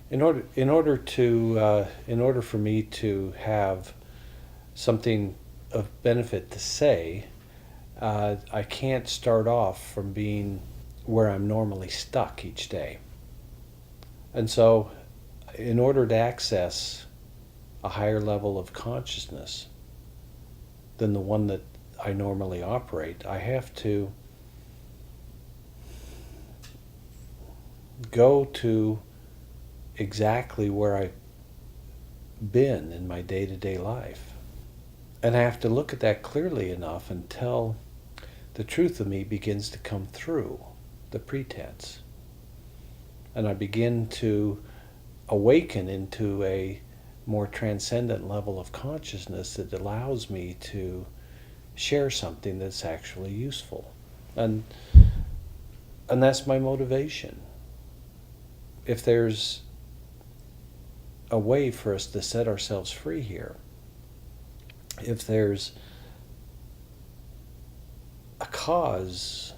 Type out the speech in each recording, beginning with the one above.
In order for me to have something of benefit to say, I can't start off from being where I'm normally stuck each day. And so, in order to access a higher level of consciousness than the one that I normally operate, I have to go to exactly where I've been in my day to day life. And I have to look at that clearly enough until the truth of me begins to come through the pretense. And I begin to awaken into a more transcendent level of consciousness that allows me to share something that's actually useful. And that's my motivation. If there's a way for us to set ourselves free here, if there's a cause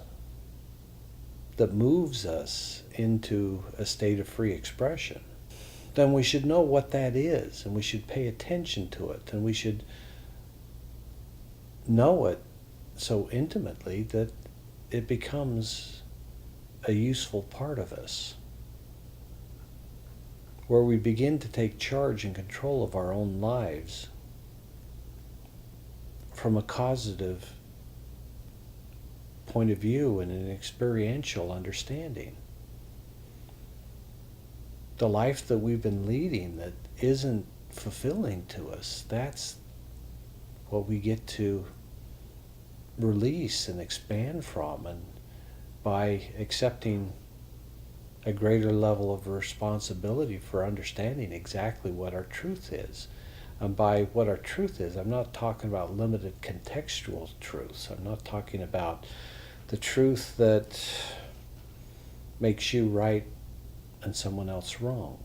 that moves us into a state of free expression, then we should know what that is, and we should pay attention to it, and we should know it so intimately that it becomes a useful part of us, where we begin to take charge and control of our own lives from a causative point of view and an experiential understanding. The life that we've been leading that isn't fulfilling to us, that's what we get to release and expand from, and by accepting a greater level of responsibility for understanding exactly what our truth is. And by what our truth is, I'm not talking about limited contextual truths. I'm not talking about the truth that makes you right and someone else wrong.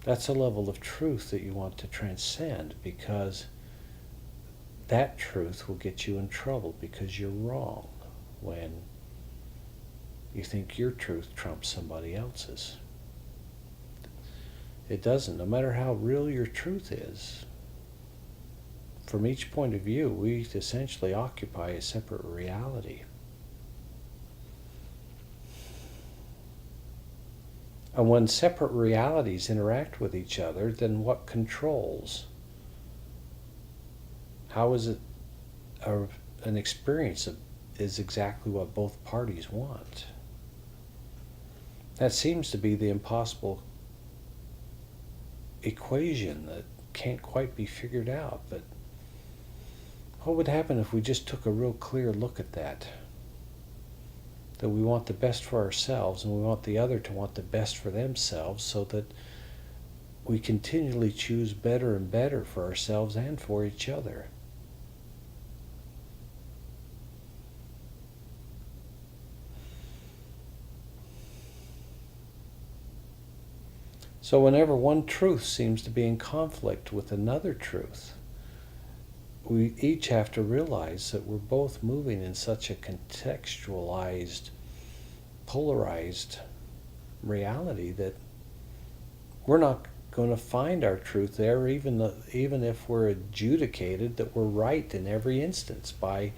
That's a level of truth that you want to transcend, because that truth will get you in trouble, because you're wrong when you think your truth trumps somebody else's. It doesn't. No matter how real your truth is, from each point of view, we essentially occupy a separate reality. And when separate realities interact with each other, then what controls? How is it an experience that is exactly what both parties want? That seems to be the impossible equation that can't quite be figured out. But what would happen if we just took a real clear look at that? That we want the best for ourselves, and we want the other to want the best for themselves, so that we continually choose better and better for ourselves and for each other. So whenever one truth seems to be in conflict with another truth, we each have to realize that we're both moving in such a contextualized, polarized reality that we're not going to find our truth there, even if we're adjudicated that we're right in every instance by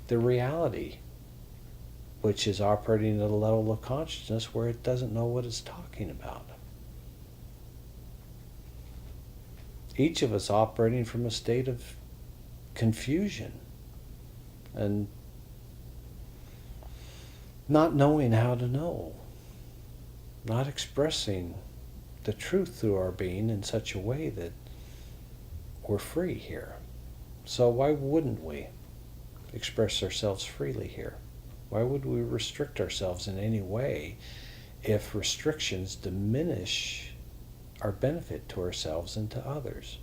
the reality, which is operating at a level of consciousness where it doesn't know what it's talking about. Each of us operating from a state of confusion and not knowing how to know, not expressing the truth through our being in such a way that we're free here. So why wouldn't we express ourselves freely here? Why would we restrict ourselves in any way if restrictions diminish our benefit to ourselves and to others?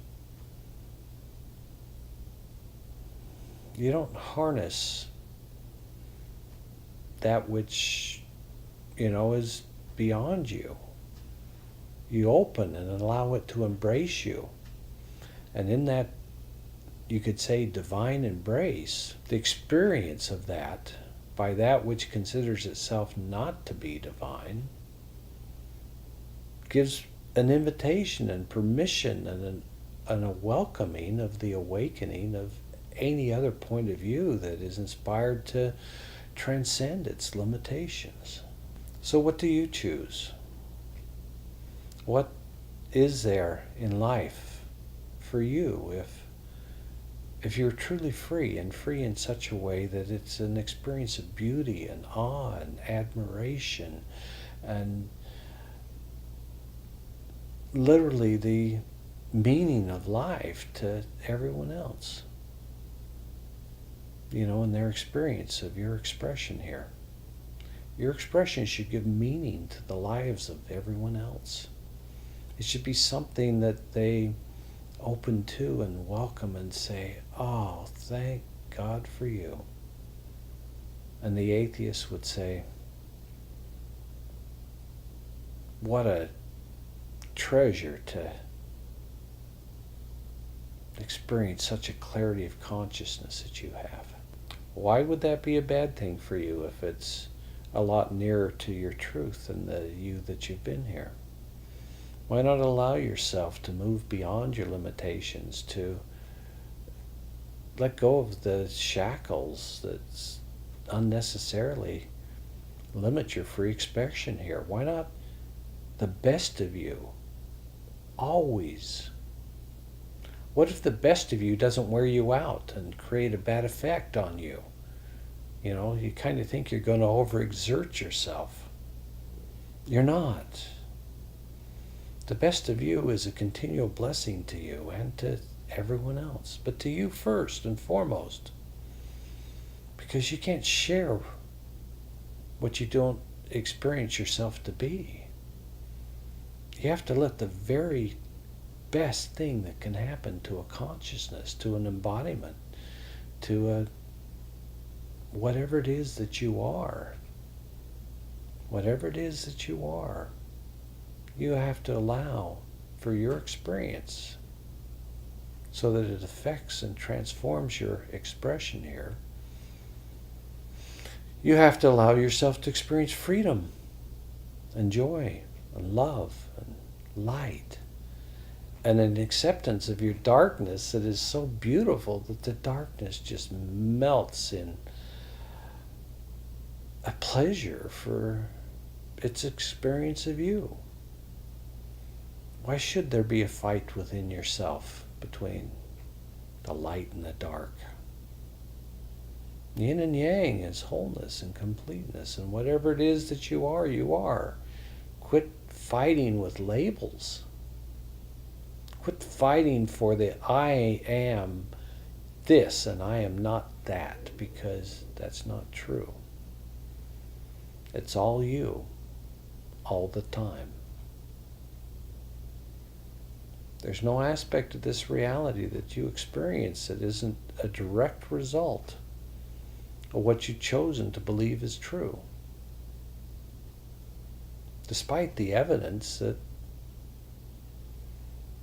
You don't harness that which, is beyond you. You open and allow it to embrace you. And in that, you could say, divine embrace, the experience of that by that which considers itself not to be divine gives an invitation and permission and a welcoming of the awakening of any other point of view that is inspired to transcend its limitations. So what do you choose? What is there in life for you if you're truly free, and free in such a way that it's an experience of beauty and awe and admiration and literally the meaning of life to everyone else, in their experience of your expression here. Your expression should give meaning to the lives of everyone else. It should be something that they open to and welcome and say, "Oh, thank God for you." And the atheist would say, "What a treasure to experience such a clarity of consciousness that you have." Why would that be a bad thing for you if it's a lot nearer to your truth than the you that you've been here? Why not allow yourself to move beyond your limitations, to let go of the shackles that unnecessarily limit your free expression here? Why not the best of you always? What if the best of you doesn't wear you out and create a bad effect on you? You kind of think you're going to overexert yourself. You're not. The best of you is a continual blessing to you and to everyone else, but to you first and foremost, because you can't share what you don't experience yourself to be. You have to let the very best thing that can happen to a consciousness, to an embodiment, to whatever it is that you are, you have to allow for your experience so that it affects and transforms your expression here. You have to allow yourself to experience freedom and joy and love and light and an acceptance of your darkness that is so beautiful that the darkness just melts in a pleasure for its experience of you. Why should there be a fight within yourself between the light and the dark? Yin and yang is wholeness and completeness, and whatever it is that you are, you are. Quit fighting with labels. Quit fighting for the I am this and I am not that, because that's not true. It's all you, all the time. There's no aspect of this reality that you experience that isn't a direct result of what you've chosen to believe is true, despite the evidence that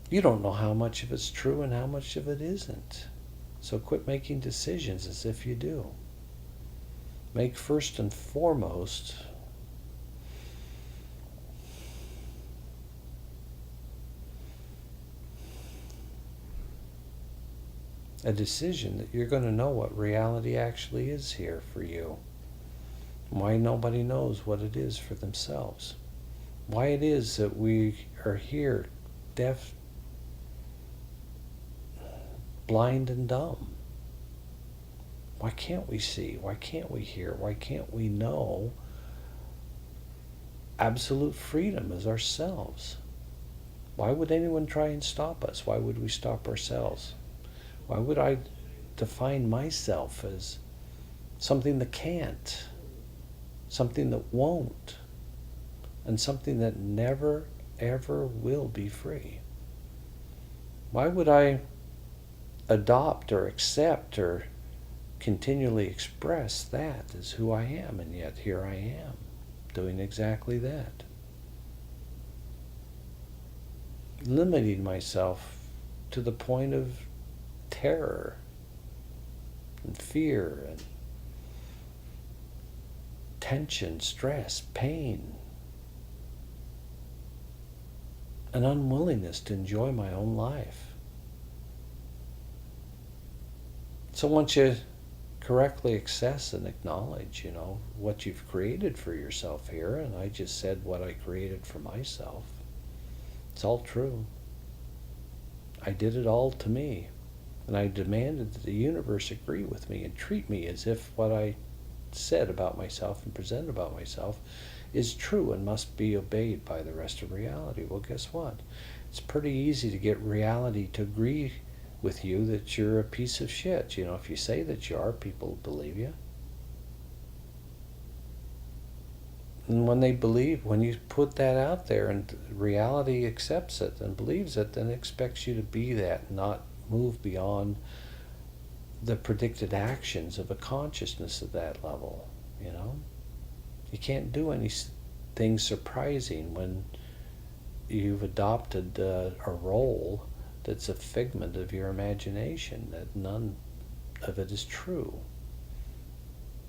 you don't know how much of it's true and how much of it isn't. So quit making decisions as if you do. Make first and foremost a decision that you're going to know what reality actually is here for you. Why nobody knows what it is for themselves. Why it is that we are here deaf, blind, and dumb. Why can't we see? Why can't we hear? Why can't we know absolute freedom as ourselves? Why would anyone try and stop us? Why would we stop ourselves? Why would I define myself as something that can't, something that won't, and something that never, ever will be free? Why would I adopt or accept or continually express that as who I am, and yet here I am, doing exactly that? Limiting myself to the point of terror and fear and tension, stress, pain. an unwillingness to enjoy my own life. So once you correctly assess and acknowledge, what you've created for yourself here, and I just said what I created for myself, it's all true. I did it all to me, and I demanded that the universe agree with me and treat me as if what I said about myself and presented about myself is true and must be obeyed by the rest of reality. Well, guess what? It's pretty easy to get reality to agree with you that you're a piece of shit. If you say that you are, people believe you. And when you put that out there and reality accepts it and believes it, then it expects you to be that, not move beyond the predicted actions of a consciousness at that level. You can't do anything surprising when you've adopted a role that's a figment of your imagination, that none of it is true.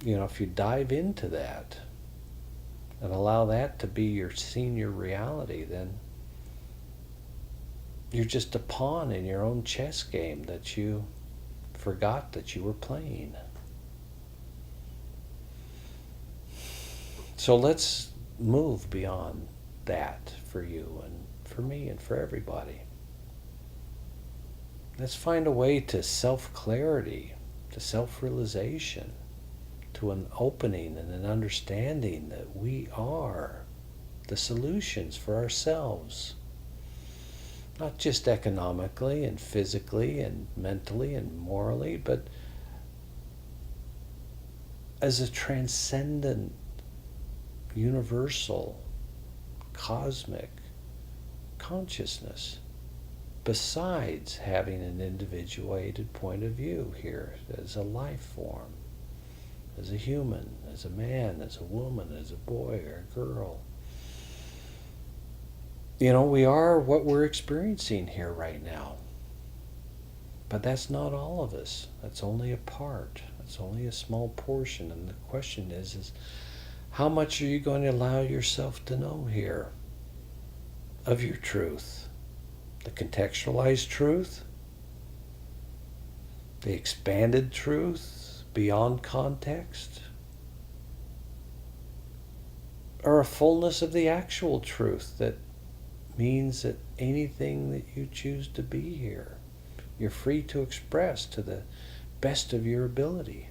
If you dive into that and allow that to be your senior reality, then you're just a pawn in your own chess game that you forgot that you were playing. So let's move beyond that for you and for me and for everybody. Let's find a way to self-clarity, to self-realization, to an opening and an understanding that we are the solutions for ourselves. Not just economically and physically and mentally and morally, but as a transcendent, universal, cosmic consciousness, besides having an individuated point of view here as a life form, as a human, as a man, as a woman, as a boy or a girl. We are what we're experiencing here right now. But that's not all of us. That's only a part. That's only a small portion. And the question is how much are you going to allow yourself to know here of your truth? The contextualized truth? The expanded truth beyond context? Or a fullness of the actual truth that means that anything that you choose to be here, you're free to express to the best of your ability.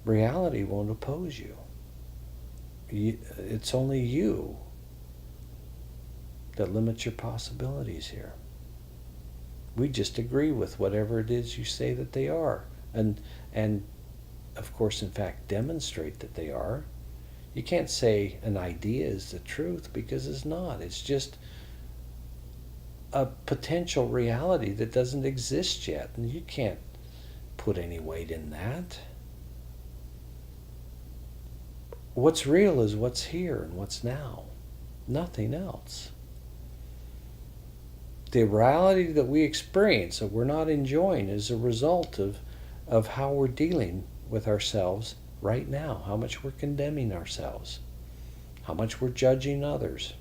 Reality won't oppose you. It's only you that limits your possibilities here. We just agree with whatever it is you say that they are. And of course, in fact, demonstrate that they are. You can't say an idea is the truth, because it's not. It's just a potential reality that doesn't exist yet, and you can't put any weight in that. What's real is what's here and what's now. Nothing else. The reality that we experience, that we're not enjoying, is a result of how we're dealing with ourselves right now, how much we're condemning ourselves, how much we're judging others,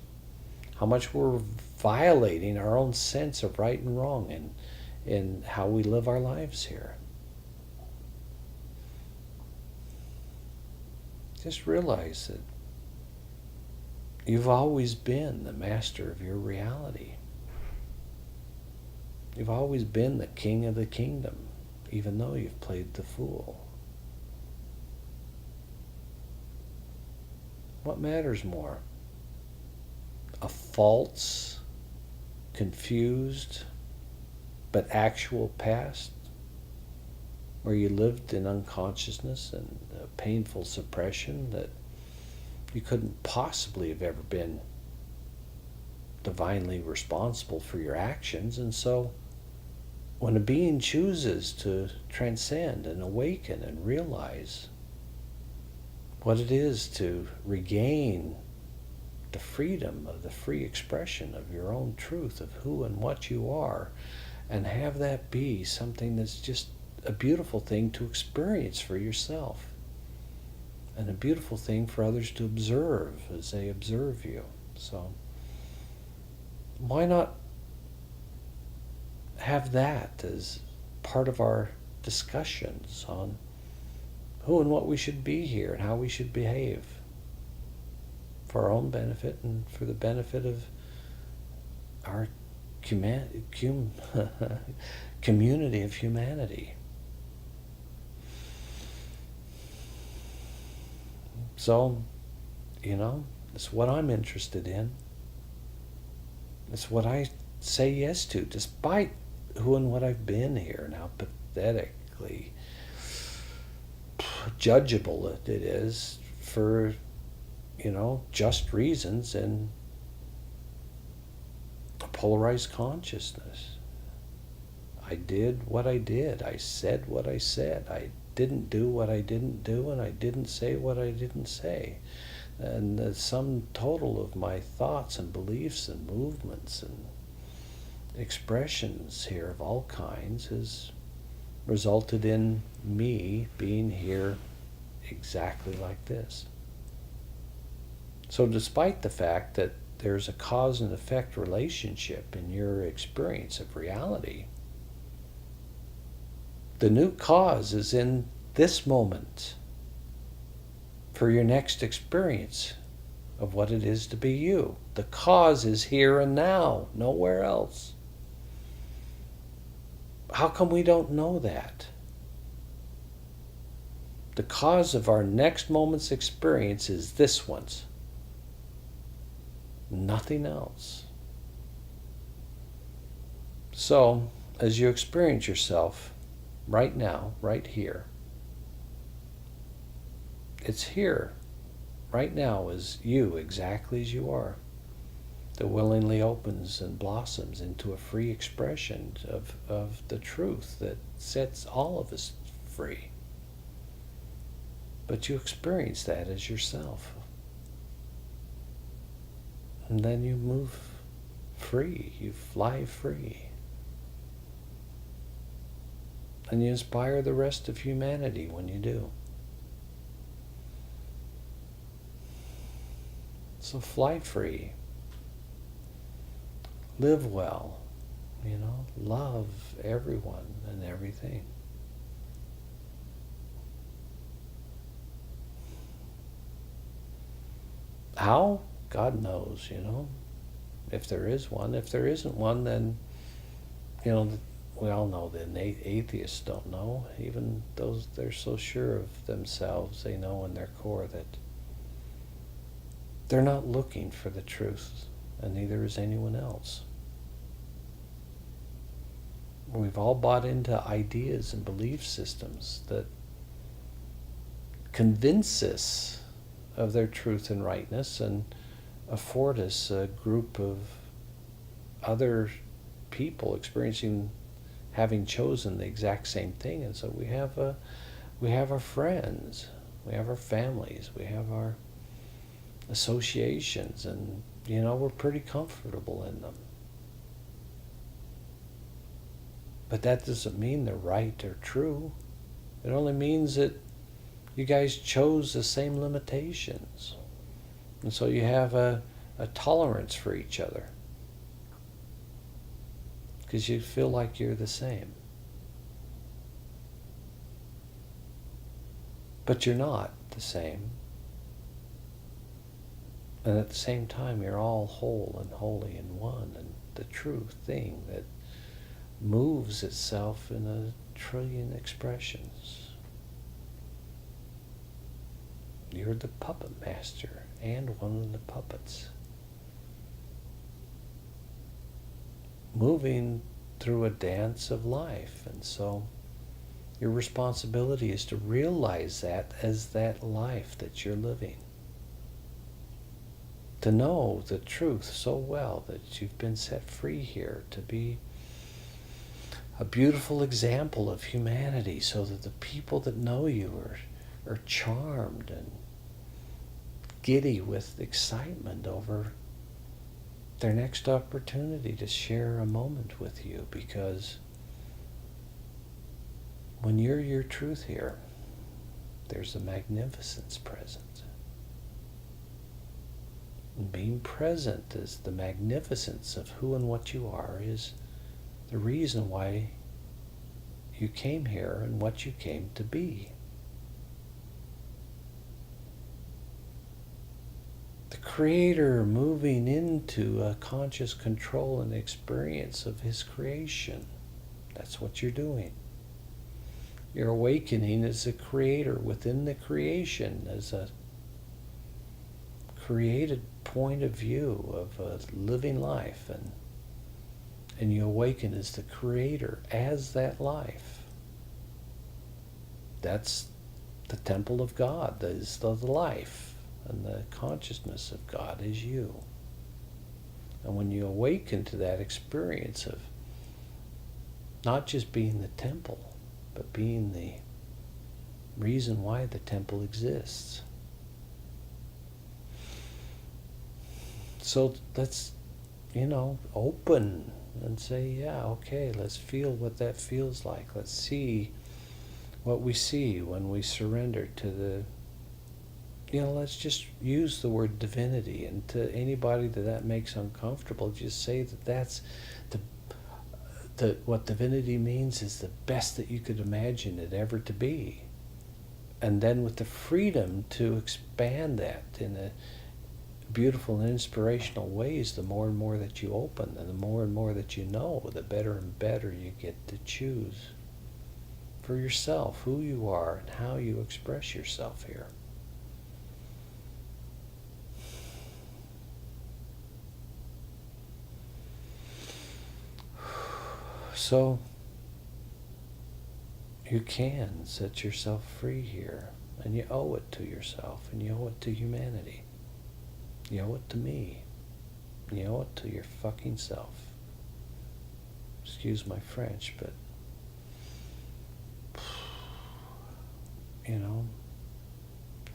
how much we're violating our own sense of right and wrong in how we live our lives here. Just realize that you've always been the master of your reality. You've always been the king of the kingdom, even though you've played the fool. What matters more? A false, confused, but actual past, where you lived in unconsciousness and painful suppression that you couldn't possibly have ever been divinely responsible for your actions. And so when a being chooses to transcend and awaken and realize what it is to regain the freedom of the free expression of your own truth, of who and what you are, and have that be something that's just a beautiful thing to experience for yourself, and a beautiful thing for others to observe as they observe you. So why not have that as part of our discussions on who and what we should be here and how we should behave for our own benefit and for the benefit of our community of humanity. So, it's what I'm interested in. It's what I say yes to, despite who and what I've been here and how pathetically judgeable it is for, just reasons in a polarized consciousness. I did what I did. I said what I said. I didn't do what I didn't do, and I didn't say what I didn't say. And the sum total of my thoughts and beliefs and movements and expressions here of all kinds has resulted in me being here exactly like this. So despite the fact that there's a cause and effect relationship in your experience of reality, the new cause is in this moment for your next experience of what it is to be you. The cause is here and now, nowhere else. How come we don't know that? The cause of our next moment's experience is this one's. Nothing else. So, as you experience yourself right now, right here, it's here, right now, as you, exactly as you are, that willingly opens and blossoms into a free expression of the truth that sets all of us free. But you experience that as yourself. And then you move free, you fly free. And you inspire the rest of humanity when you do. So fly free. Live well. Love everyone and everything. How? God knows, if there is one. If there isn't one, then, we all know that atheists don't know. Even those, they're so sure of themselves, they know in their core that they're not looking for the truth, and neither is anyone else. We've all bought into ideas and belief systems that convince us of their truth and rightness and afford us a group of other people experiencing, having chosen the exact same thing. And so we have our friends, we have our families, we have our associations, and we're pretty comfortable in them. But that doesn't mean they're right or true. It only means that you guys chose the same limitations. And so you have a tolerance for each other. Because you feel like you're the same. But you're not the same. And at the same time, you're all whole and holy and one, and the true thing that moves itself in a trillion expressions. You're the puppet master and one of the puppets, moving through a dance of life. And so your responsibility is to realize that as that life that you're living. To know the truth so well that you've been set free here to be a beautiful example of humanity, so that the people that know you are charmed and giddy with excitement over their next opportunity to share a moment with you. Because when you're your truth here, there's a magnificence present. And being present as the magnificence of who and what you are is the reason why you came here and what you came to be. The Creator moving into a conscious control and experience of His creation. That's what you're doing. You're awakening as a creator within the creation, as a created point of view of a living life, and you awaken as the creator as that life. That's the temple of God, that is the life, and the consciousness of God is you. And when you awaken to that experience of not just being the temple, but being the reason why the temple exists. So let's, open and say, yeah, okay, let's feel what that feels like. Let's see what we see when we surrender to let's just use the word divinity. And to anybody that makes uncomfortable, just say that's what divinity means is the best that you could imagine it ever to be. And then with the freedom to expand that in a beautiful and inspirational ways, the more and more that you open, and the more and more that you know, the better and better you get to choose for yourself who you are and how you express yourself here. So you can set yourself free here, and you owe it to yourself, and you owe it to humanity. You owe it to me. You owe it to your fucking self. Excuse my French, but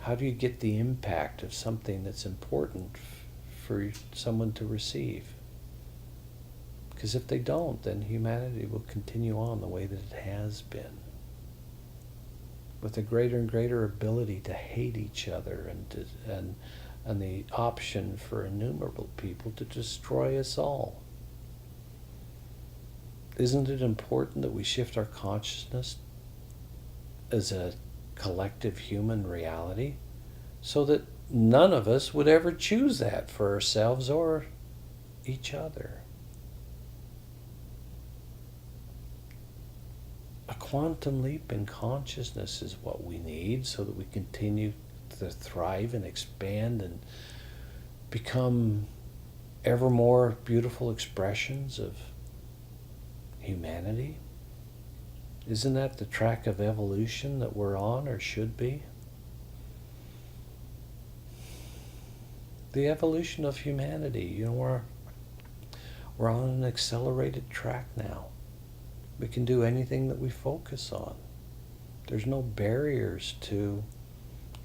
how do you get the impact of something that's important for someone to receive? Because if they don't, then humanity will continue on the way that it has been, with a greater and greater ability to hate each other and the option for innumerable people to destroy us all. Isn't it important that we shift our consciousness as a collective human reality so that none of us would ever choose that for ourselves or each other? A quantum leap in consciousness is what we need so that we continue to thrive and expand and become ever more beautiful expressions of humanity. Isn't that the track of evolution that we're on, or should be? The evolution of humanity. We're on an accelerated track now. We can do anything that we focus on. There's no barriers to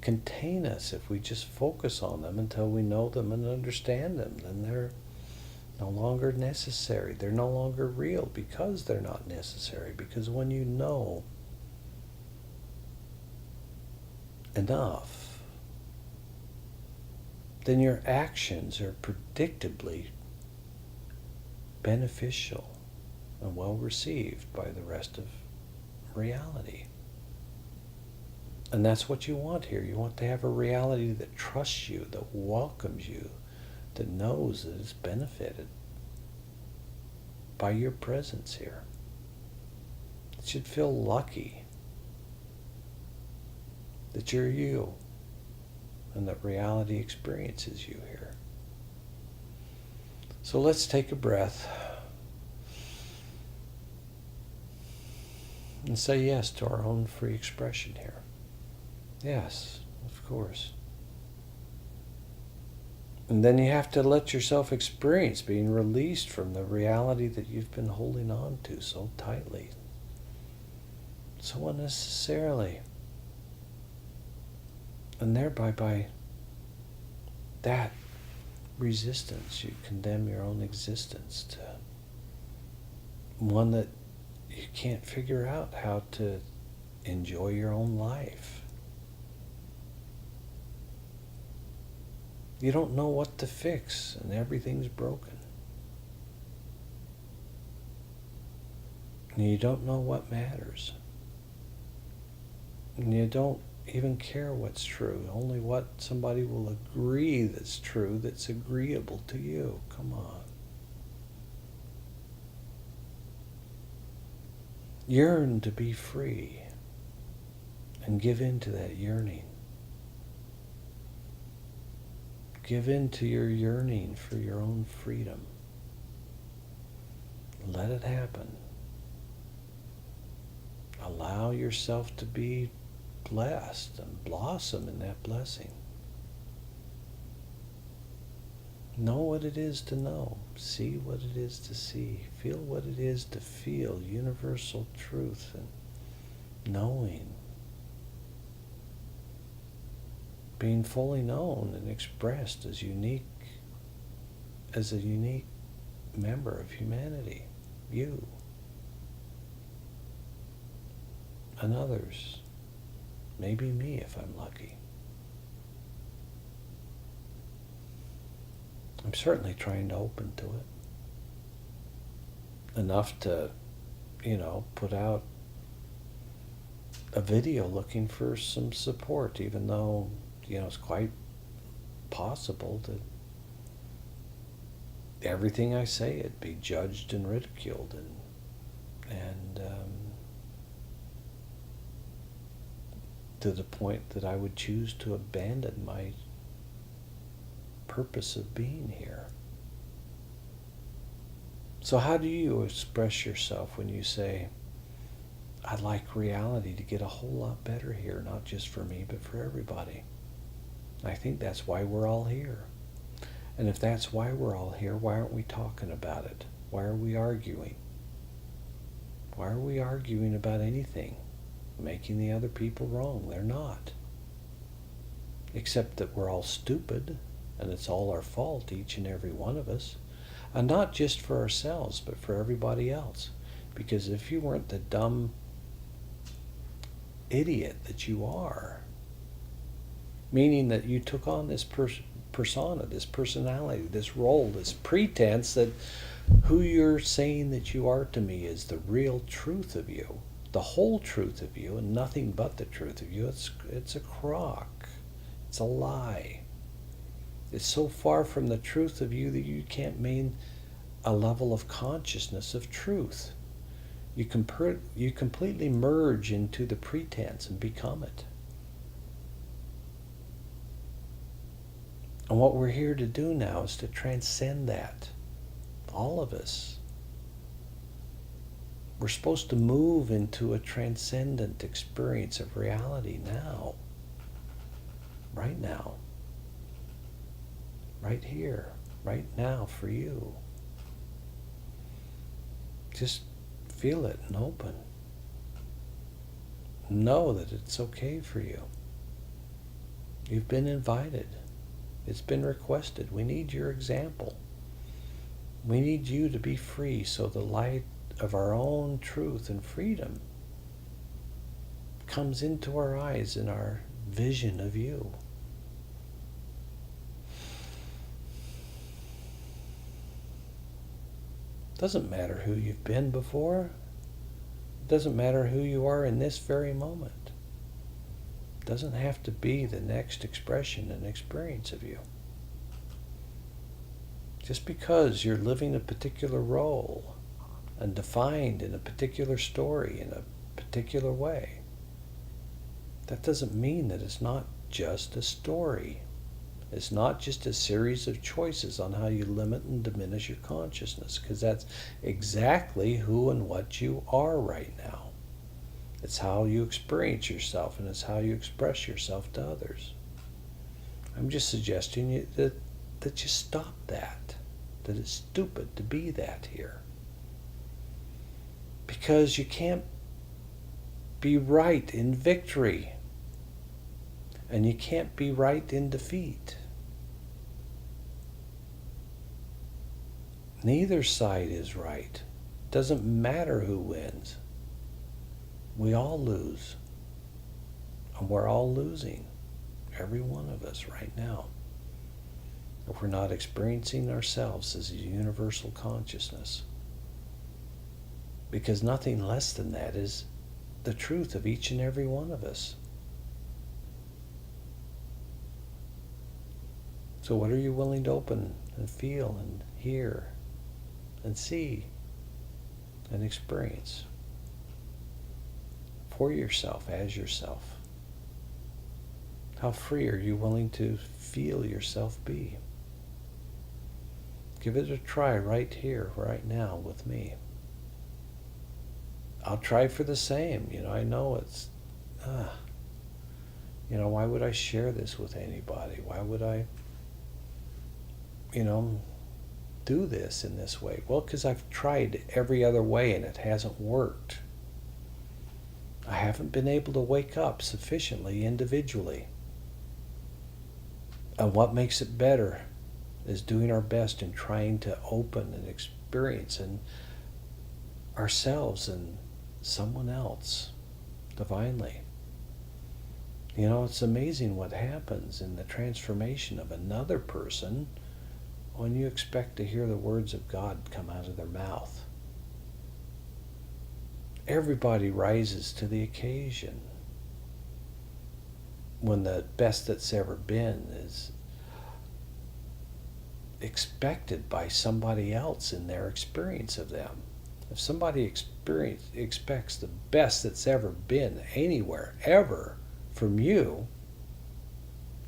contain us if we just focus on them until we know them and understand them. Then they're no longer necessary. They're no longer real because they're not necessary. Because when you know enough, then your actions are predictably beneficial and well received by the rest of reality. And that's what you want here. You want to have a reality that trusts you, that welcomes you, that knows that it's benefited by your presence here. It should feel lucky that you're you and that reality experiences you here. So let's take a breath and say yes to our own free expression here. Yes, of course. And then you have to let yourself experience being released from the reality that you've been holding on to so tightly, so unnecessarily. And thereby, by that resistance, you condemn your own existence to one that you can't figure out how to enjoy your own life. You don't know what to fix, and everything's broken. And you don't know what matters. And you don't even care what's true, only what somebody will agree that's true, that's agreeable to you. Come on. Yearn to be free and give in to that yearning. Give in to your yearning for your own freedom. Let it happen. Allow yourself to be blessed and blossom in that blessing. Know what it is to know. See what it is to see. Feel what it is to feel. Universal truth and knowing. Being fully known and expressed as unique, as a unique member of humanity. You. And others. Maybe me if I'm lucky. I'm certainly trying to open to it. Enough to, put out a video looking for some support, even though, it's quite possible that everything I say would be judged and ridiculed and to the point that I would choose to abandon my purpose of being here. So how do you express yourself when you say, I'd like reality to get a whole lot better here, not just for me, but for everybody? I think that's why we're all here. And if that's why we're all here, why aren't we talking about it? Why are we arguing? Why are we arguing about anything? Making the other people wrong. They're not. Except that we're all stupid, and it's all our fault, each and every one of us. And not just for ourselves, but for everybody else. Because if you weren't the dumb idiot that you are, meaning that you took on this persona, this personality, this role, this pretense that who you're saying that you are to me is the real truth of you, the whole truth of you, and nothing but the truth of you. It's a crock. It's a lie. It's so far from the truth of you that you can't maintain a level of consciousness of truth. You completely merge into the pretense and become it. And what we're here to do now is to transcend that. All of us. We're supposed to move into a transcendent experience of reality now. Right now. Right here. Right now for you. Just feel it and open. Know that it's okay for you. You've been invited. It's been requested. We need your example. We need you to be free so the light of our own truth and freedom comes into our eyes in our vision of you. Doesn't matter who you've been before. It doesn't matter who you are in this very moment. It doesn't have to be the next expression and experience of you. Just because you're living a particular role and defined in a particular story in a particular way, that doesn't mean that it's not just a story. It's not just a series of choices on how you limit and diminish your consciousness, because that's exactly who and what you are right now. It's how you experience yourself, and it's how you express yourself to others. I'm just suggesting that you stop that it's stupid to be that here. Because you can't be right in victory, and you can't be right in defeat. Neither side is right. It doesn't matter who wins. We all lose. And we're all losing. Every one of us right now. if we're not experiencing ourselves as a universal consciousness. Because nothing less than that is the truth of each and every one of us. So what are you willing to open and feel and hear and see and experience for yourself, as yourself? How free are you willing to feel yourself be? Give it a try right here, right now with me. I'll try for the same. I know it's, why would I share this with anybody? Why would I, do this in this way? Well, because I've tried every other way and it hasn't worked. I haven't been able to wake up sufficiently individually. And what makes it better is doing our best in trying to open and experience in ourselves and someone else divinely. It's amazing what happens in the transformation of another person when you expect to hear the words of God come out of their mouth. Everybody rises to the occasion when the best that's ever been is expected by somebody else in their experience of them. If somebody expects the best that's ever been anywhere, ever, from you,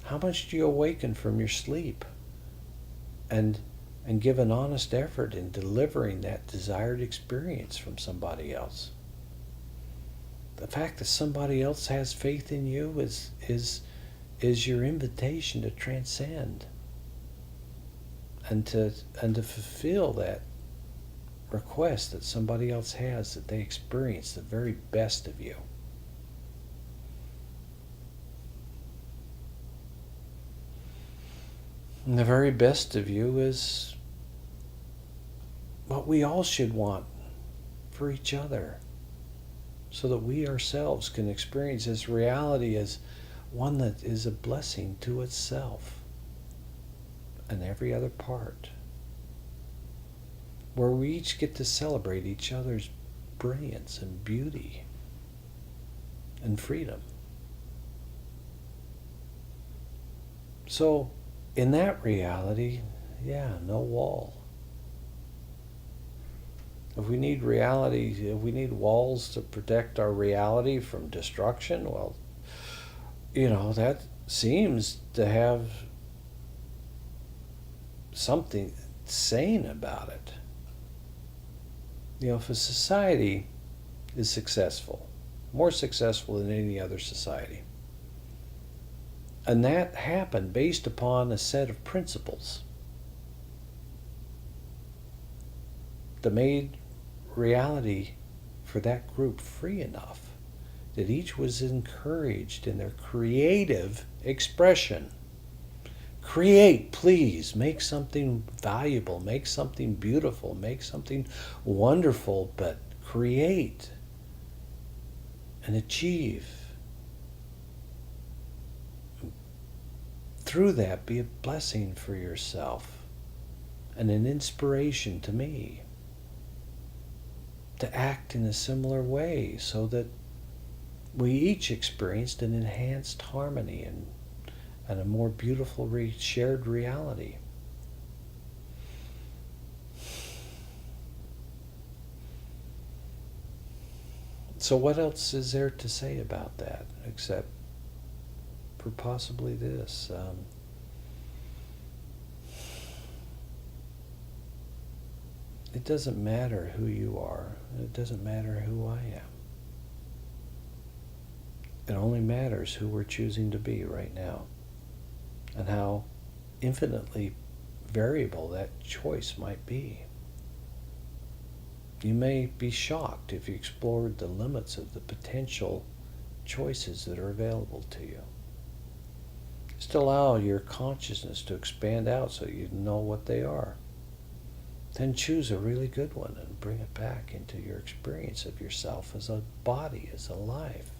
how much do you awaken from your sleep and give an honest effort in delivering that desired experience from somebody else? The fact that somebody else has faith in you is your invitation to transcend and to fulfill that request that somebody else has, that they experience the very best of you. And the very best of you is what we all should want for each other, so that we ourselves can experience this reality as one that is a blessing to itself and every other part, where we each get to celebrate each other's brilliance and beauty and freedom. So, in that reality, no wall. If we need walls to protect our reality from destruction, well, that seems to have something sane about it. If a society is successful, more successful than any other society, and that happened based upon a set of principles that made reality for that group free enough that each was encouraged in their creative expression. Create, please. Make something valuable. Make something beautiful. Make something wonderful, but create and achieve. Through that, be a blessing for yourself and an inspiration to me to act in a similar way, so that we each experienced an enhanced harmony and a more beautiful shared reality. So what else is there to say about that, except for possibly this? It doesn't matter who you are. It doesn't matter who I am. It only matters who we're choosing to be right now, and how infinitely variable that choice might be. You may be shocked if you explored the limits of the potential choices that are available to you. Just allow your consciousness to expand out so you know what they are. Then choose a really good one and bring it back into your experience of yourself as a body, as a life.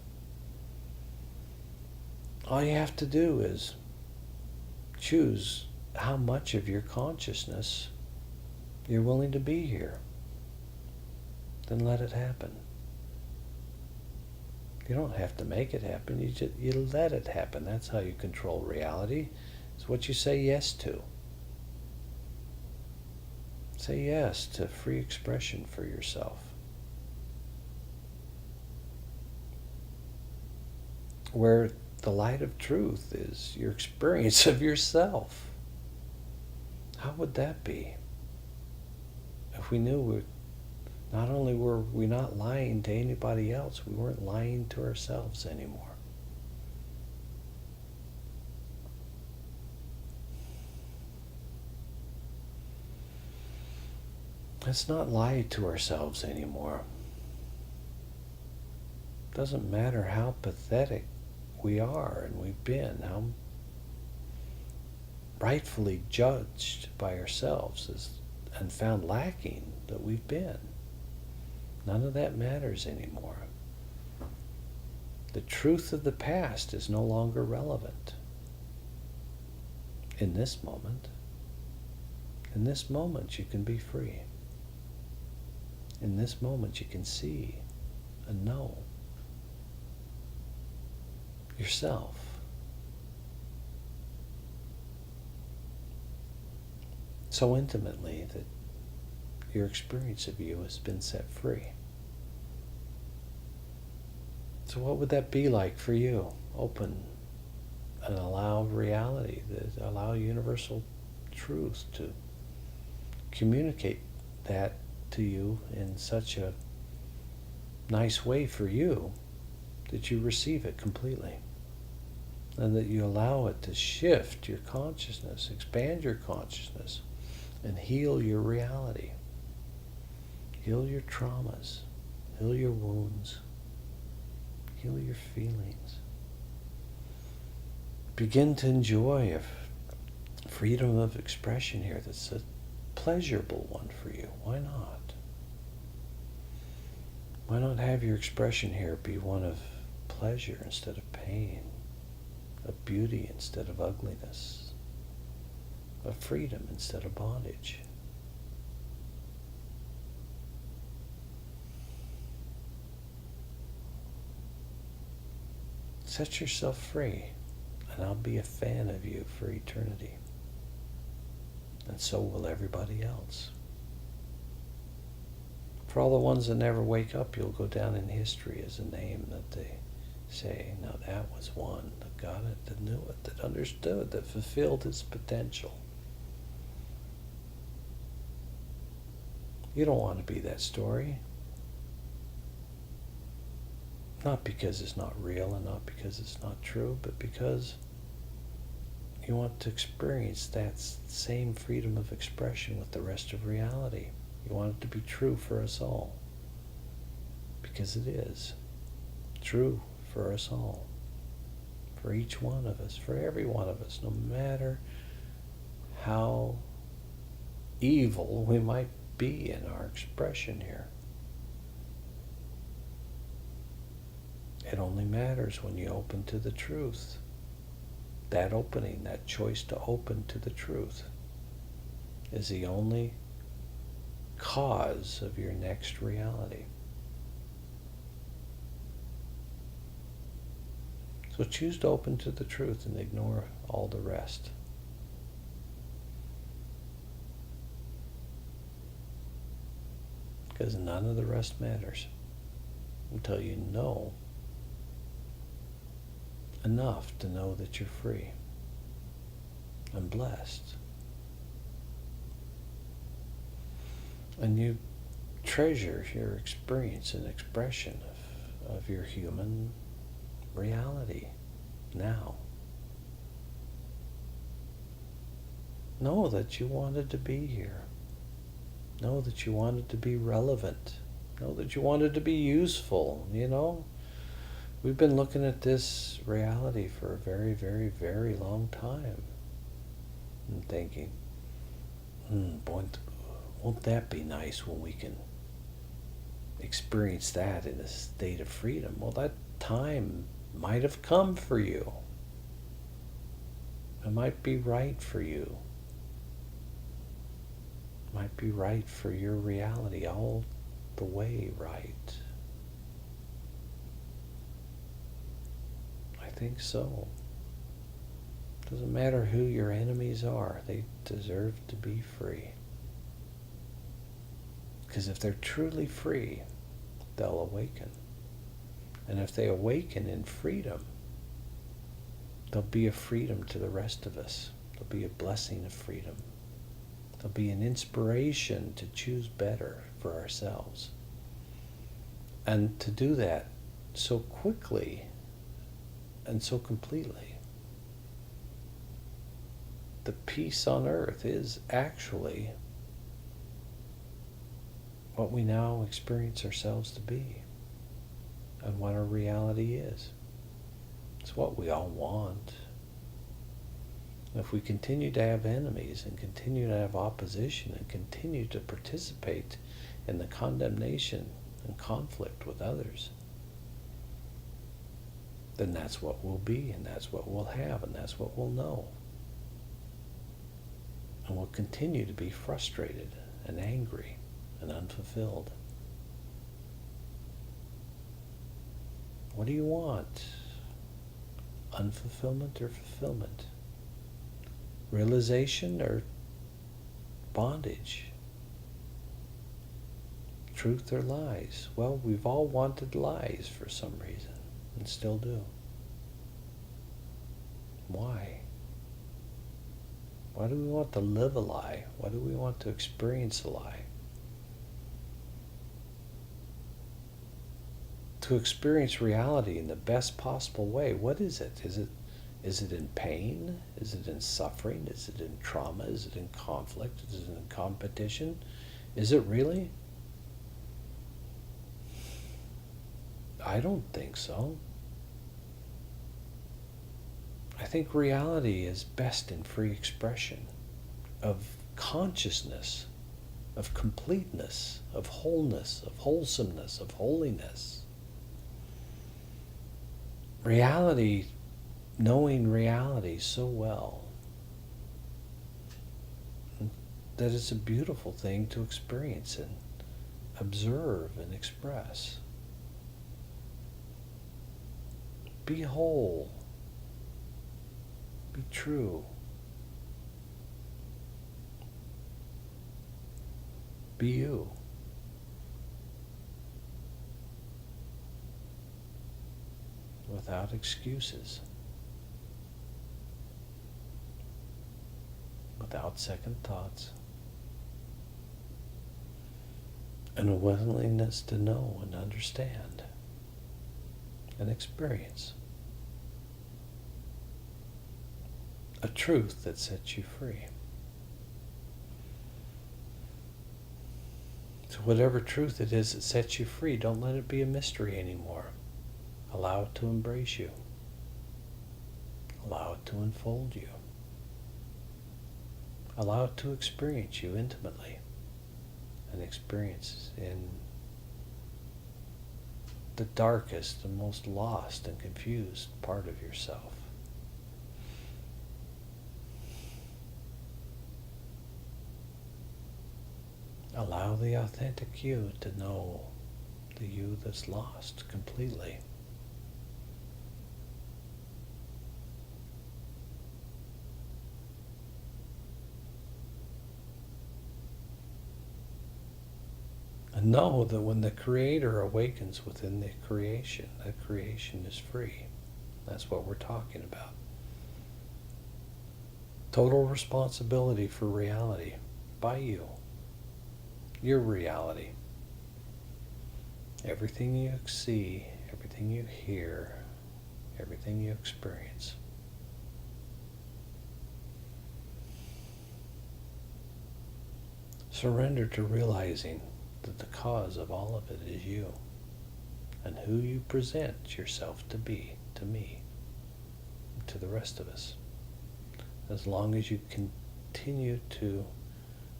All you have to do is choose how much of your consciousness you're willing to be here. Then let it happen. You don't have to make it happen. You let it happen. That's how you control reality. It's what you say yes to. Say yes to free expression for yourself. Where the light of truth is your experience of yourself. How would that be? If we knew not only were we not lying to anybody else, we weren't lying to ourselves anymore. Let's not lie to ourselves anymore. Doesn't matter how pathetic we are and we've been, how rightfully judged by ourselves and found lacking that we've been. None of that matters anymore. The truth of the past is no longer relevant in this moment. In this moment you can be free. In this moment you can see and know yourself. So intimately that your experience of you has been set free. So what would that be like for you? Open and allow reality, allow universal truth to communicate that to you in such a nice way for you that you receive it completely. And that you allow it to shift your consciousness, expand your consciousness, and heal your reality. Heal your traumas, heal your wounds, heal your feelings. Begin to enjoy a freedom of expression here that's a pleasurable one for you. Why not? Why not have your expression here be one of pleasure instead of pain, of beauty instead of ugliness, of freedom instead of bondage? Set yourself free, and I'll be a fan of you for eternity. And so will everybody else. For all the ones that never wake up, you'll go down in history as a name that they say, now that was one that got it, that knew it, that understood, that fulfilled its potential. You don't want to be that story. Not because it's not real and not because it's not true, but because you want to experience that same freedom of expression with the rest of reality. You want it to be true for us all. Because it is. True for us all. For each one of us. For every one of us. No matter how evil we might be in our expression here. It only matters when you open to the truth. That opening, that choice to open to the truth, is the only cause of your next reality. So choose to open to the truth and ignore all the rest. Because none of the rest matters until you know enough to know that you're free and blessed. And you treasure your experience and expression of your human reality now. Know that you wanted to be here. Know that you wanted to be relevant. Know that you wanted to be useful, you know. We've been looking at this reality for a very, very, very long time. And thinking, boy, won't that be nice when we can experience that in a state of freedom? Well, that time might have come for you. It might be right for you might be right for your reality, all the way right. I think so. Doesn't matter who your enemies are, they deserve to be free. Because if they're truly free, they'll awaken. And if they awaken in freedom, there'll be a freedom to the rest of us. There'll be a blessing of freedom. There'll be an inspiration to choose better for ourselves. And to do that so quickly and so completely. The peace on earth is actually what we now experience ourselves to be, and what our reality is. It's what we all want. If we continue to have enemies and continue to have opposition and continue to participate in the condemnation and conflict with others, then that's what we'll be, and that's what we'll have, and that's what we'll know. And we'll continue to be frustrated and angry and unfulfilled. What do you want? Unfulfillment or fulfillment? Realization or bondage? Truth or lies? Well, we've all wanted lies for some reason, and still do. Why? Why do we want to live a lie? Why do we want to experience a lie? To experience reality in the best possible way, what is it? Is it in pain? Is it in suffering? Is it in trauma? Is it in conflict? Is it in competition? Is it really? I don't think so. I think reality is best in free expression of consciousness, of completeness, of wholeness, of wholesomeness, of holiness. Reality, knowing reality so well that it's a beautiful thing to experience and observe and express. Be whole. Be true. Be you. Without excuses. Without second thoughts. And a willingness to know and understand and experience. A truth that sets you free. So whatever truth it is that sets you free, don't let it be a mystery anymore. Allow it to embrace you. Allow it to unfold you. Allow it to experience you intimately. And experience in the darkest and most lost and confused part of yourself. Allow the authentic you to know the you that's lost completely. And know that when the Creator awakens within the creation, that creation is free. That's what we're talking about. Total responsibility for reality by you. Your reality. Everything you see, everything you hear, everything you experience. Surrender to realizing that the cause of all of it is you, and who you present yourself to be, to me, to the rest of us. As long as you continue to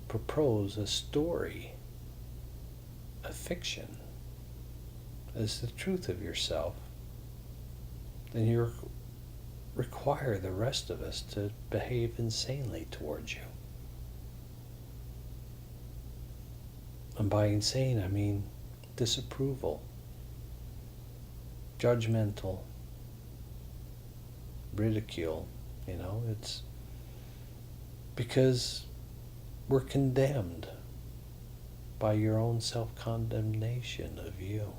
propose a story, a fiction, as the truth of yourself, then you require the rest of us to behave insanely towards you. And by insane, I mean disapproval, judgmental, ridicule. It's because we're condemned by your own self-condemnation of you.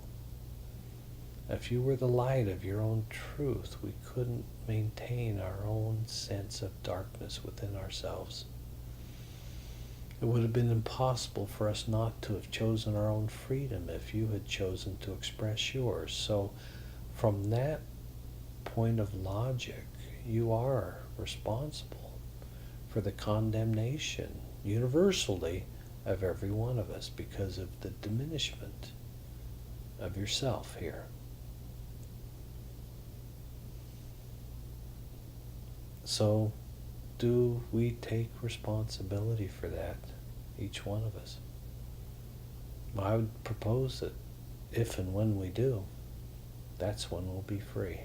If you were the light of your own truth, we couldn't maintain our own sense of darkness within ourselves. It would have been impossible for us not to have chosen our own freedom if you had chosen to express yours. So from that point of logic, you are responsible for the condemnation universally of every one of us because of the diminishment of yourself here. So, do we take responsibility for that, each one of us? I would propose that if and when we do, that's when we'll be free.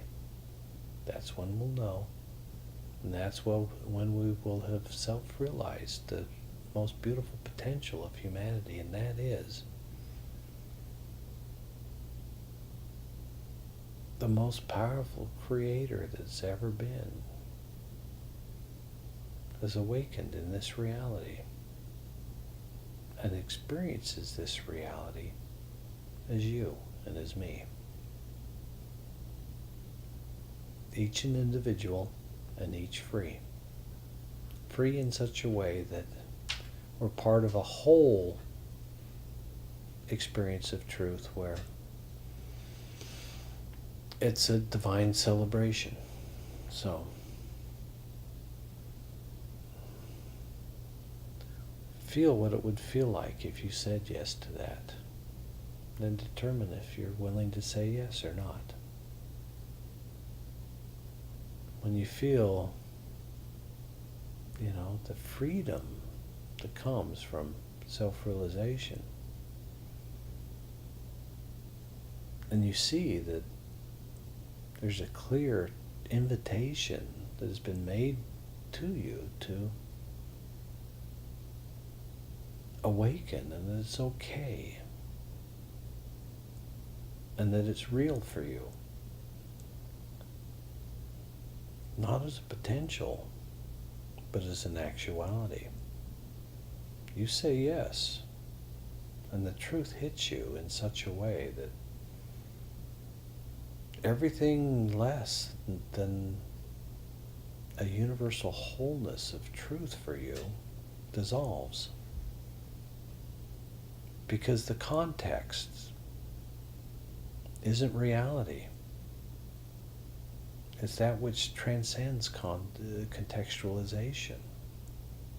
That's when we'll know. And that's when we will have self-realized the most beautiful potential of humanity, and that is the most powerful creator that's ever been has awakened in this reality and experiences this reality as you and as me. Each an individual and each free. Free in such a way that we're part of a whole experience of truth where it's a divine celebration. So, feel what it would feel like if you said yes to that. Then determine if you're willing to say yes or not. When you feel, the freedom that comes from self-realization, and you see that there's a clear invitation that has been made to you to awaken, and that it's okay, and that it's real for you, not as a potential, but as an actuality. You say yes, and the truth hits you in such a way that everything less than a universal wholeness of truth for you dissolves. Because the context isn't reality. It's that which transcends contextualization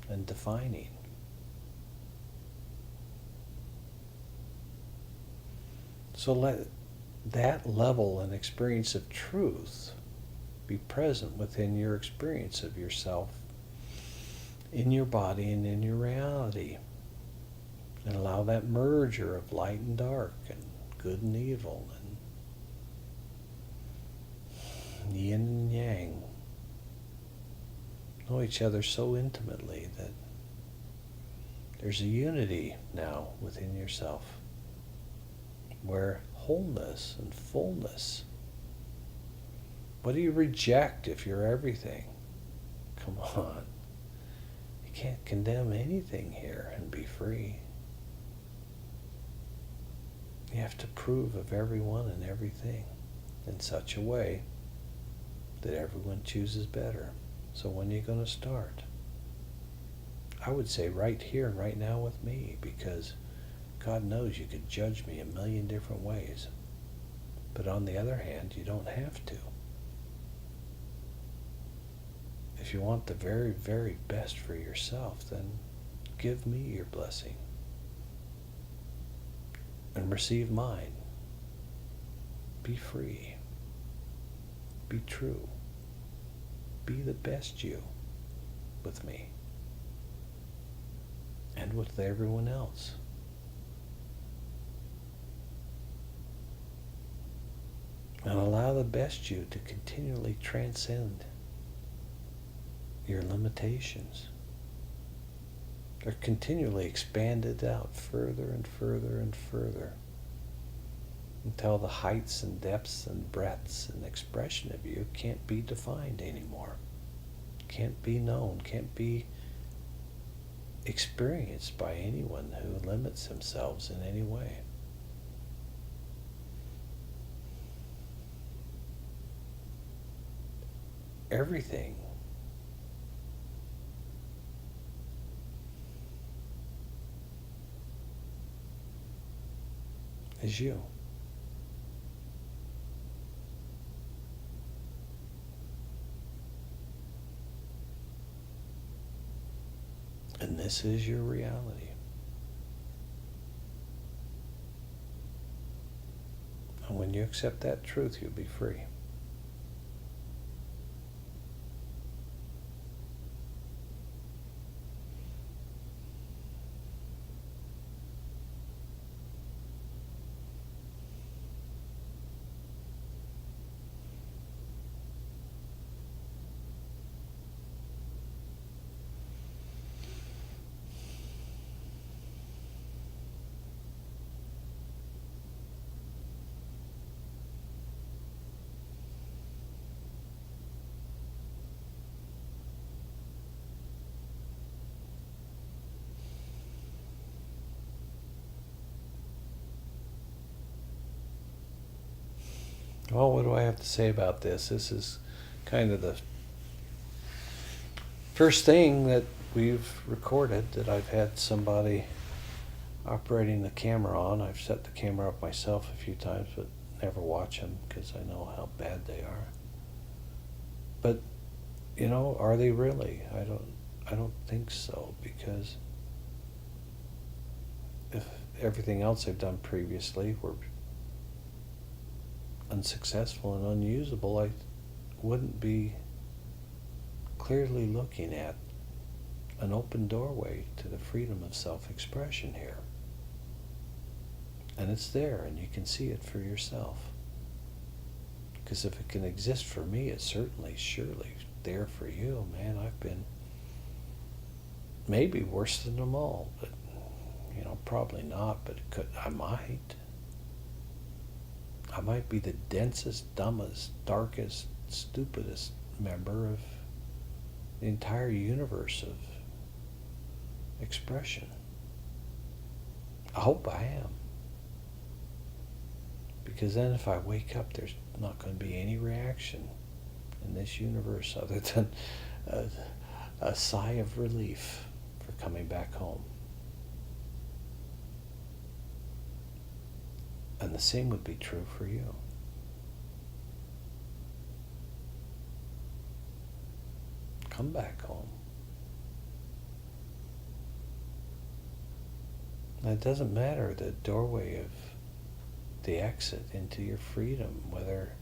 and defining. So let that level and experience of truth be present within your experience of yourself, in your body and in your reality. And allow that merger of light and dark and good and evil and yin and yang know each other so intimately that there's a unity now within yourself where wholeness and fullness. What do you reject if you're everything? Come on. You can't condemn anything here and be free. You have to approve of everyone and everything in such a way that everyone chooses better. So when are you going to start? I would say right here, right now with me, because God knows you could judge me a million different ways. But on the other hand, you don't have to. If you want the very, very best for yourself, then give me your blessing. And receive mine. Be free. Be true. Be the best you with me. And with everyone else. And allow the best you to continually transcend your limitations are continually expanded out further and further and further until the heights and depths and breadths and expression of you can't be defined anymore, can't be known, can't be experienced by anyone who limits themselves in any way. Everything is you. And this is your reality. And when you accept that truth, you'll be free. Well, what do I have to say about this? This is kind of the first thing that we've recorded that I've had somebody operating the camera on. I've set the camera up myself a few times, but never watch them because I know how bad they are. But, you know, are they really? I don't think so, because if everything else I've done previously were unsuccessful and unusable, I wouldn't be clearly looking at an open doorway to the freedom of self-expression here. And it's there, and you can see it for yourself. Because if it can exist for me, it's certainly, surely there for you. Man, I've been maybe worse than them all, but, you know, probably not, but I might. I might be the densest, dumbest, darkest, stupidest member of the entire universe of expression. I hope I am. Because then if I wake up, there's not going to be any reaction in this universe other than a sigh of relief for coming back home. And the same would be true for you. Come back home. And it doesn't matter the doorway of the exit into your freedom, whether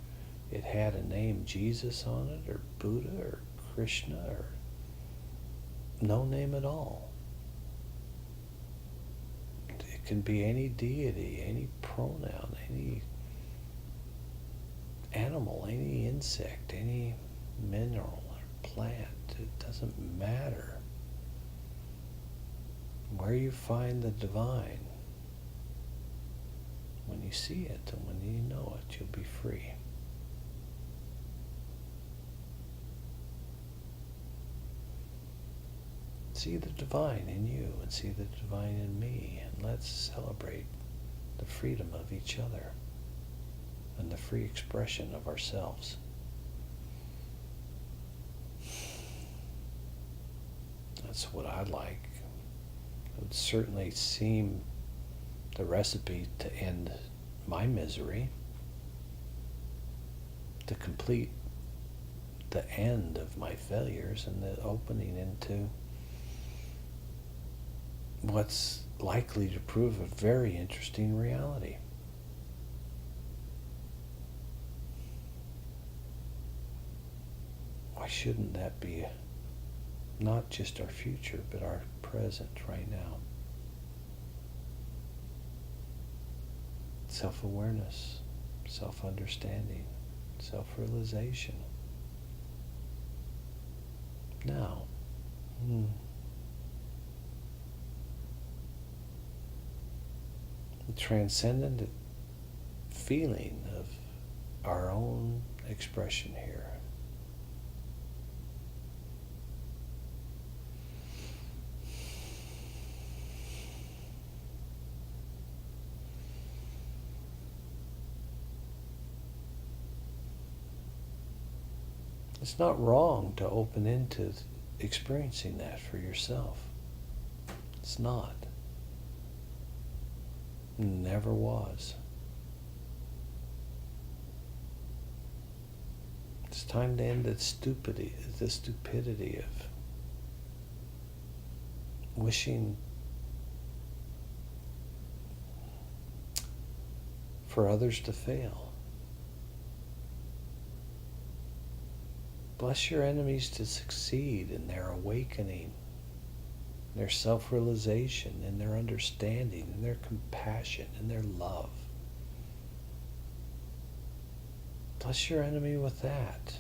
it had a name Jesus on it, or Buddha, or Krishna, or no name at all. It can be any deity, any pronoun, any animal, any insect, any mineral or plant. It doesn't matter. Where you find the divine, when you see it and when you know it, you'll be free. See the divine in you and see the divine in me, and let's celebrate the freedom of each other and the free expression of ourselves. That's what I like. It would certainly seem the recipe to end my misery, to complete the end of my failures and the opening into what's likely to prove a very interesting reality. Why shouldn't that be not just our future, but our present right now? Self-awareness, self-understanding, self-realization. Now, transcendent feeling of our own expression here. It's not wrong to open into experiencing that for yourself. It's not. Never was. It's time to end the stupidity of wishing for others to fail. Bless your enemies to succeed in their awakening, their self-realization, in their understanding, in their compassion, in their love. Bless your enemy with that,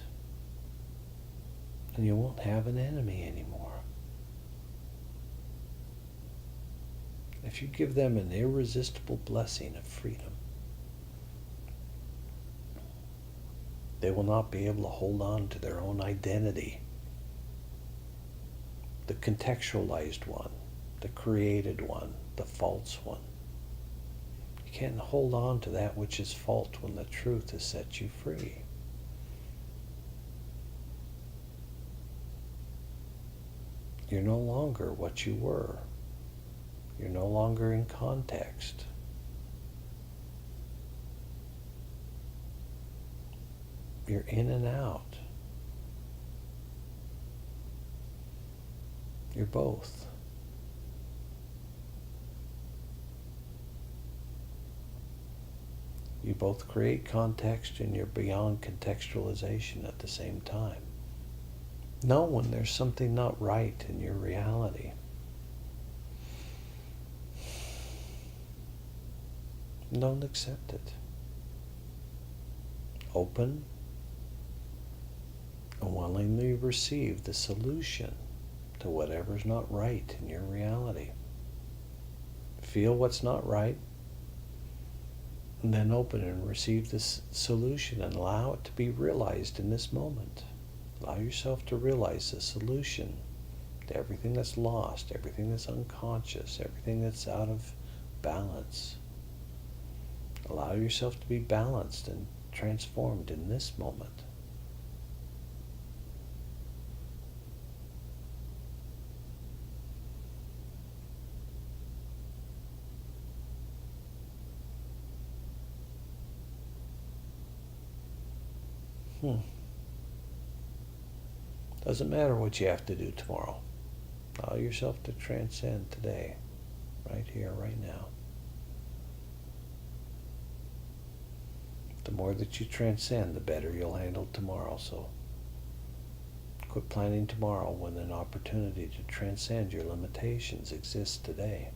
and you won't have an enemy anymore. If you give them an irresistible blessing of freedom, they will not be able to hold on to their own identity, the contextualized one, the created one, the false one. You can't hold on to that which is false when the truth has set you free. You're no longer what you were. You're no longer in context. You're in and out. You're both. You both create context and you're beyond contextualization at the same time. Know when there's something not right in your reality. Don't accept it. Open and willingly receive the solution to whatever's not right in your reality. Feel what's not right, and then open and receive this solution and allow it to be realized in this moment. Allow yourself to realize the solution to everything that's lost, everything that's unconscious, everything that's out of balance. Allow yourself to be balanced and transformed in this moment. Doesn't matter what you have to do tomorrow. Allow yourself to transcend today, right here, right now. The more that you transcend, the better you'll handle tomorrow. So quit planning tomorrow when an opportunity to transcend your limitations exists today.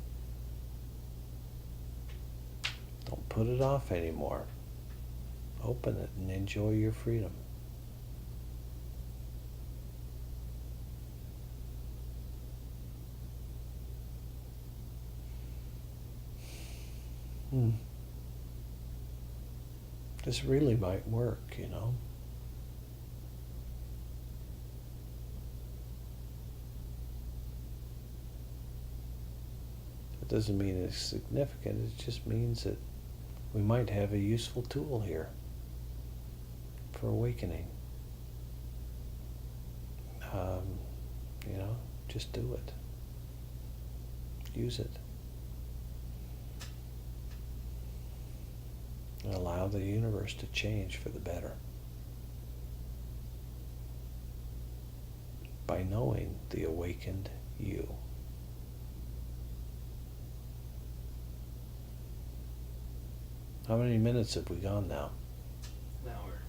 Don't put it off anymore. Open it and enjoy your freedom. This really might work, you know. It doesn't mean it's significant, it just means that we might have a useful tool here for awakening. You know, just do it. Use it. And allow the universe to change for the better. By knowing the awakened you. How many minutes have we gone now? An hour.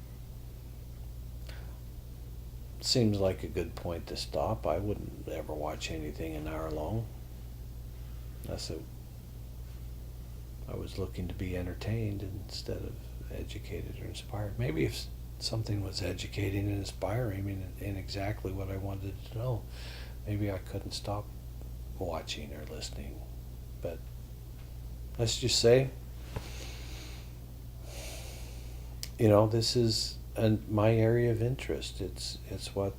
Seems like a good point to stop. I wouldn't ever watch anything an hour long. Unless I was looking to be entertained instead of educated or inspired. Maybe if something was educating and inspiring in exactly what I wanted to know, maybe I couldn't stop watching or listening. But let's just say, this is my area of interest. It's what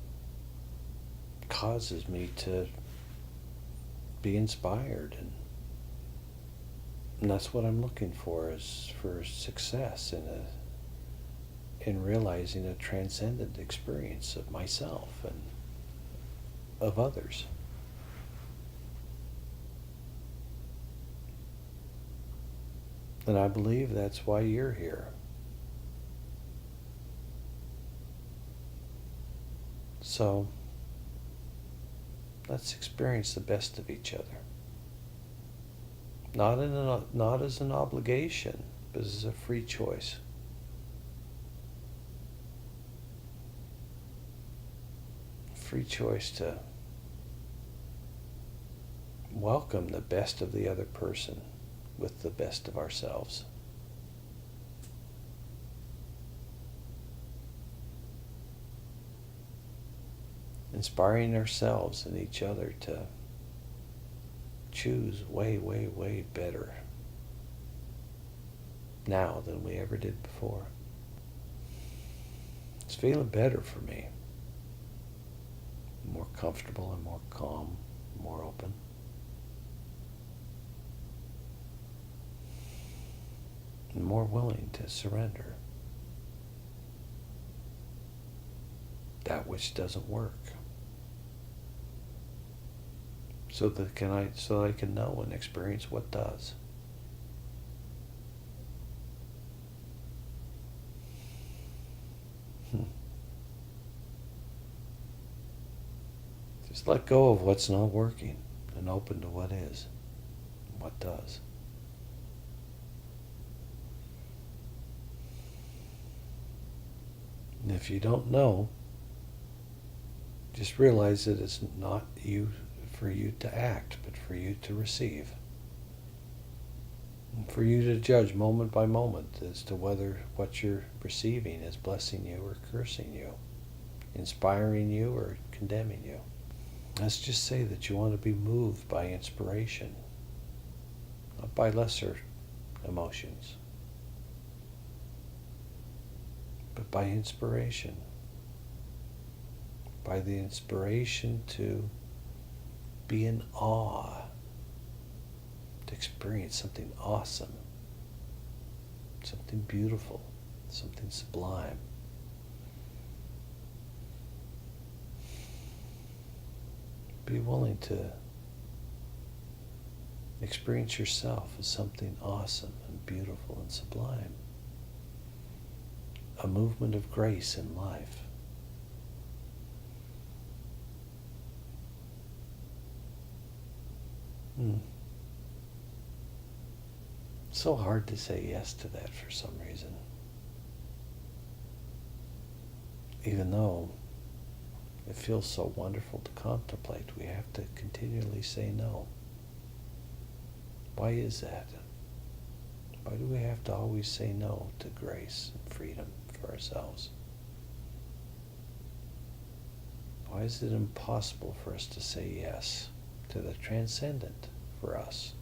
causes me to be inspired, and that's what I'm looking for, is for success in realizing a transcendent experience of myself and of others. And I believe that's why you're here. So let's experience the best of each other. Not as an obligation, but as a free choice. Free choice to welcome the best of the other person with the best of ourselves. Inspiring ourselves and each other to choose way, way, way better now than we ever did before. It's feeling better for me. More comfortable and more calm, more open. And more willing to surrender that which doesn't work. So that I can know and experience what does. Just let go of what's not working and open to what is and what does. And if you don't know, just realize that it's not for you to act, but for you to receive. And for you to judge moment by moment as to whether what you're receiving is blessing you or cursing you, inspiring you or condemning you. Let's just say that you want to be moved by inspiration, not by lesser emotions, but by inspiration. By the inspiration to be in awe, to experience something awesome, something beautiful, something sublime. Be willing to experience yourself as something awesome and beautiful and sublime. A movement of grace in life. So hard to say yes to that for some reason. Even though it feels so wonderful to contemplate, we have to continually say no. Why is that? Why do we have to always say no to grace and freedom for ourselves? Why is it impossible for us to say yes to the transcendent for us?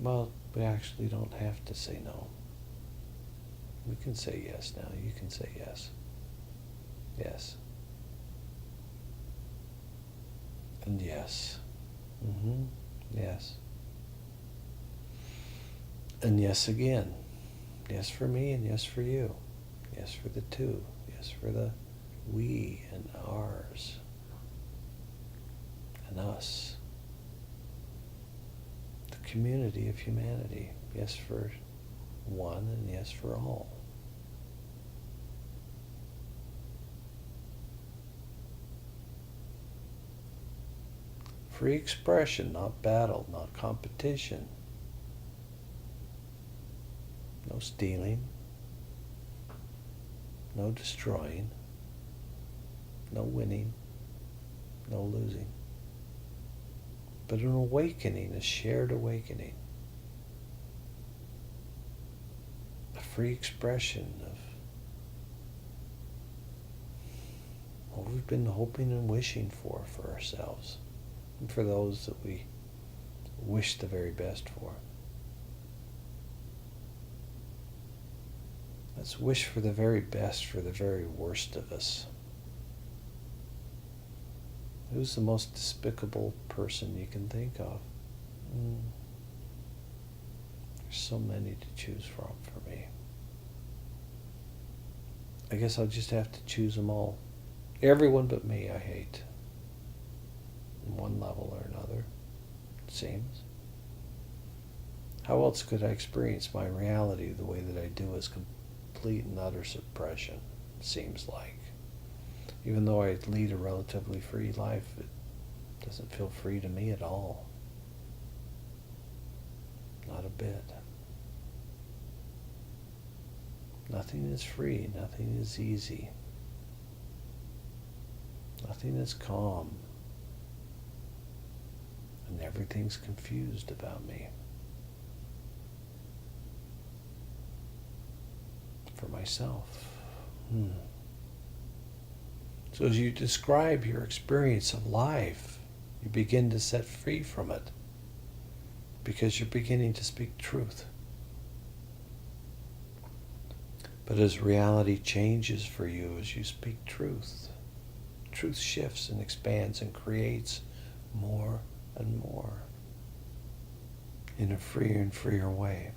Well, we actually don't have to say no. We can say yes now. You can say yes. Yes. And yes. Yes. And yes again. Yes for me and yes for you. Yes for the two. Yes for the we and ours. And us. The community of humanity. Yes for one and yes for all. Free expression, not battle, not competition. No stealing. No destroying. No winning. No losing. But an awakening, a shared awakening. A free expression of what we've been hoping and wishing for ourselves, and for those that we wish the very best for. Let's wish for the very best for the very worst of us. Who's the most despicable person you can think of? There's so many to choose from for me. I guess I'll just have to choose them all. Everyone but me I hate. On one level or another, it seems. How else could I experience my reality the way that I do as complete and utter suppression, it seems like. Even though I lead a relatively free life, it doesn't feel free to me at all. Not a bit. Nothing is free, nothing is easy. Nothing is calm. And everything's confused about me. For myself. So as you describe your experience of life, you begin to set free from it, because you're beginning to speak truth. But as reality changes for you as you speak truth, truth shifts and expands and creates more and more in a freer and freer way.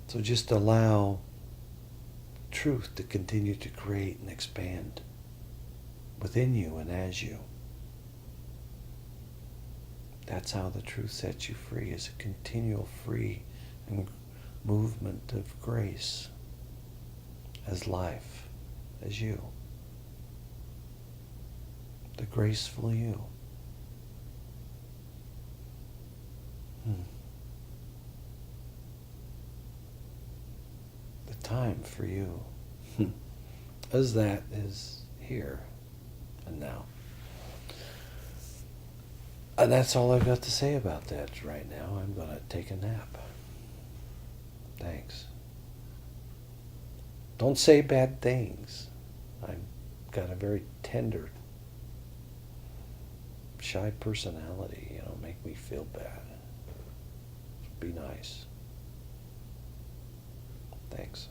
So just allow truth to continue to create and expand within you and as you. That's how the truth sets you free, is a continual free and movement of grace as life, as you. The graceful you. The time for you as that is here and now. And that's all I've got to say about that right now. I'm going to take a nap. Thanks. Don't say bad things. I've got a very tender, shy personality. Make me feel bad. Be nice. Thanks.